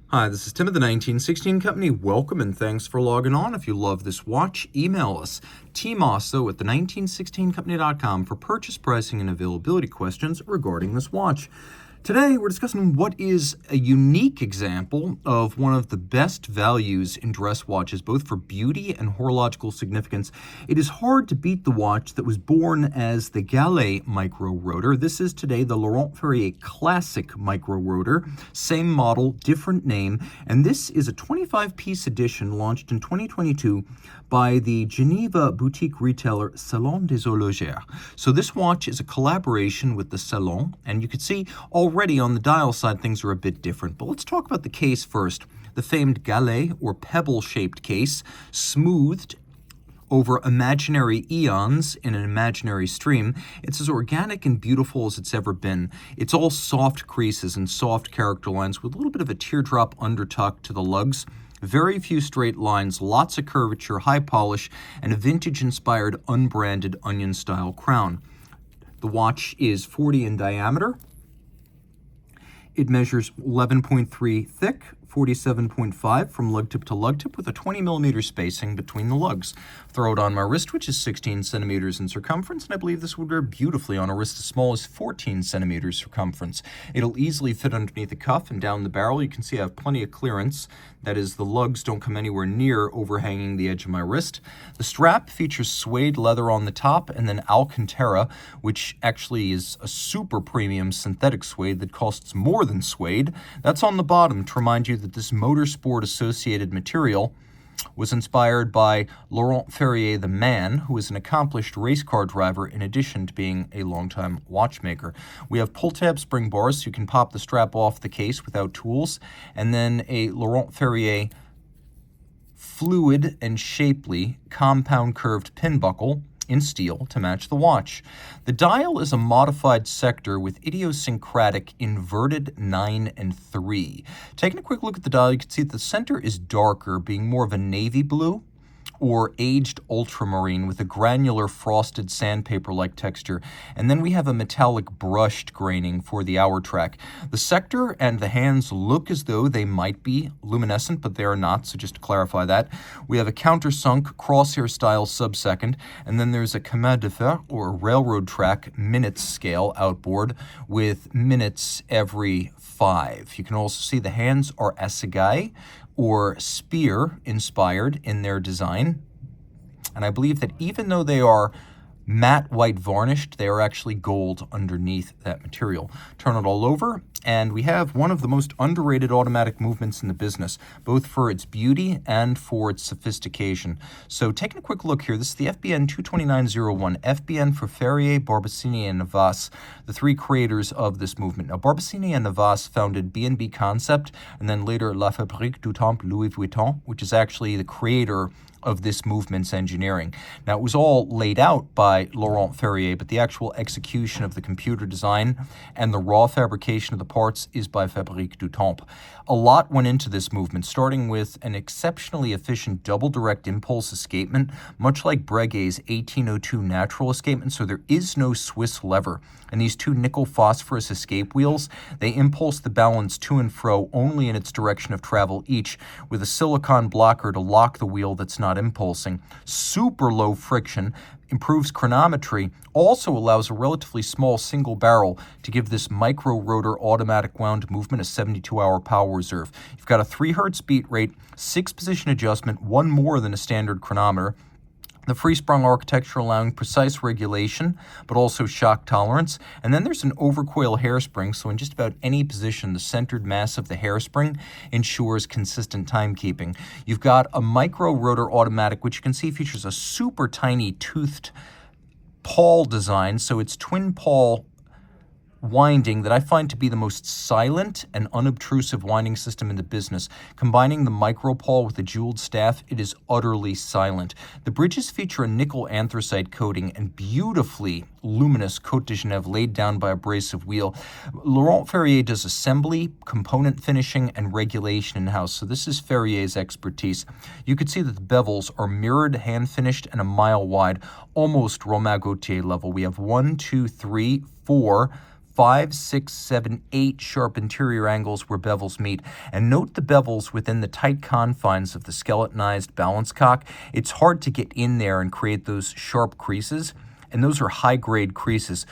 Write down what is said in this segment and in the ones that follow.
Hi, this is Tim of the 1916 Company. Welcome and thanks for logging on. If you love this watch, email us, Team Mosso at the1916company.com for purchase, pricing, and availability questions regarding this watch. Today, we're discussing what is a unique example of one of the best values in dress watches, both for beauty and horological significance. It is hard to beat the watch that was born as the Gallet Micro-Rotor. This is today the Laurent Ferrier Classic Micro-Rotor. Same model, different name, and this is a 25-piece edition launched in 2022 by the Geneva boutique retailer Salon des Horlogers. So this watch is a collaboration with the Salon, and you can see already on the dial side things are a bit different. But let's talk about the case first. The famed Gallet or pebble-shaped case, smoothed over imaginary eons in an imaginary stream. It's as organic and beautiful as it's ever been. It's all soft creases and soft character lines with a little bit of a teardrop undertuck to the lugs. Very few straight lines, lots of curvature, high polish, and a vintage-inspired unbranded onion-style crown. The watch is 40 in diameter. It measures 11.3 thick, 47.5 from lug tip to lug tip with a 20 millimeter spacing between the lugs. Throw it on my wrist, which is 16 centimeters in circumference, and I believe this would wear beautifully on a wrist as small as 14 centimeters circumference. It'll easily fit underneath the cuff and down the barrel. You can see I have plenty of clearance. That is, the lugs don't come anywhere near overhanging the edge of my wrist. The strap features suede leather on the top and then Alcantara, which actually is a super premium synthetic suede that costs more than suede. That's on the bottom to remind you that this motorsport associated material was inspired by Laurent Ferrier, the man, who is an accomplished race car driver in addition to being a longtime watchmaker. We have pull-tab spring bars so you can pop the strap off the case without tools, and then a Laurent Ferrier fluid and shapely compound curved pin buckle in steel to match the watch. The dial is a modified sector with idiosyncratic inverted 9 and 3. Taking a quick look at the dial, you can see that the center is darker, being more of a navy blue or aged ultramarine with a granular frosted sandpaper-like texture. And then we have a metallic brushed graining for the hour track. The sector and the hands look as though they might be luminescent, but they are not, so just to clarify that. We have a countersunk crosshair style sub-second, and then there's a chemin de fer or railroad track minutes scale outboard with minutes every 5. You can also see the hands are assegai or spear inspired in their design. And I believe that even though they are matte white varnished, they are actually gold underneath that material. Turn it all over, and we have one of the most underrated automatic movements in the business, both for its beauty and for its sophistication. So taking a quick look here, this is the FBN 22901, FBN for Ferrier, Barbacini, and Navas, the three creators of this movement. Now, Barbacini and Navas founded B&B Concept, and then later La Fabrique du Temple Louis Vuitton, which is actually the creator of this movement's engineering. Now, it was all laid out by Laurent Ferrier, but the actual execution of the computer design and the raw fabrication of the parts is by Fabrique du Temple. A lot went into this movement, starting with an exceptionally efficient double direct impulse escapement, much like Breguet's 1802 natural escapement, so there is no Swiss lever. And these two nickel phosphorus escape wheels, they impulse the balance to and fro only in its direction of travel each, with a silicon blocker to lock the wheel that's not impulsing. Super low friction, improves chronometry, also allows a relatively small single barrel to give this micro-rotor automatic wound movement a 72-hour power reserve. You've got a 3 Hz beat rate, 6-position adjustment, one more than a standard chronometer. The free-sprung architecture allowing precise regulation, but also shock tolerance. And then there's an overcoil hairspring, so in just about any position, the centered mass of the hairspring ensures consistent timekeeping. You've got a micro-rotor automatic, which you can see features a super tiny toothed pawl design, so it's twin pawl winding that I find to be the most silent and unobtrusive winding system in the business. Combining the micro-pawl with the jeweled staff, it is utterly silent. The bridges feature a nickel anthracite coating and beautifully luminous Côte de Genève laid down by a abrasive wheel. Laurent Ferrier does assembly, component finishing, and regulation in-house, so this is Ferrier's expertise. You can see that the bevels are mirrored, hand-finished, and a mile wide, almost Romain Gaultier level. We have 1, 2, 3, 4, 5, 6, 7, 8 sharp interior angles where bevels meet. And note the bevels within the tight confines of the skeletonized balance cock. It's hard to get in there and create those sharp creases, and those are high-grade creases.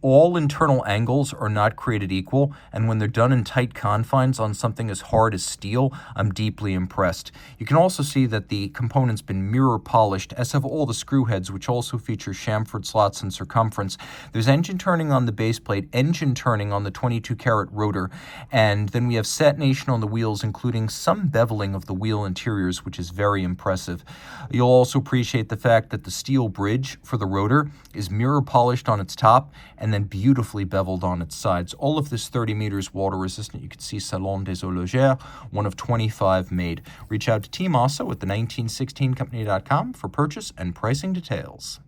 All internal angles are not created equal, and when they're done in tight confines on something as hard as steel, I'm deeply impressed. You can also see that the component's been mirror polished, as have all the screw heads, which also feature chamfered slots in circumference. There's engine turning on the base plate, engine turning on the 22-karat rotor, and then we have satination on the wheels, including some beveling of the wheel interiors, which is very impressive. You'll also appreciate the fact that the steel bridge for the rotor is mirror polished on its top and then beautifully beveled on its sides. All of this 30 meters water resistant. You can see Salon des Horlogers, one of 25 made. Reach out to Team Mosso at the 1916company.com for purchase and pricing details.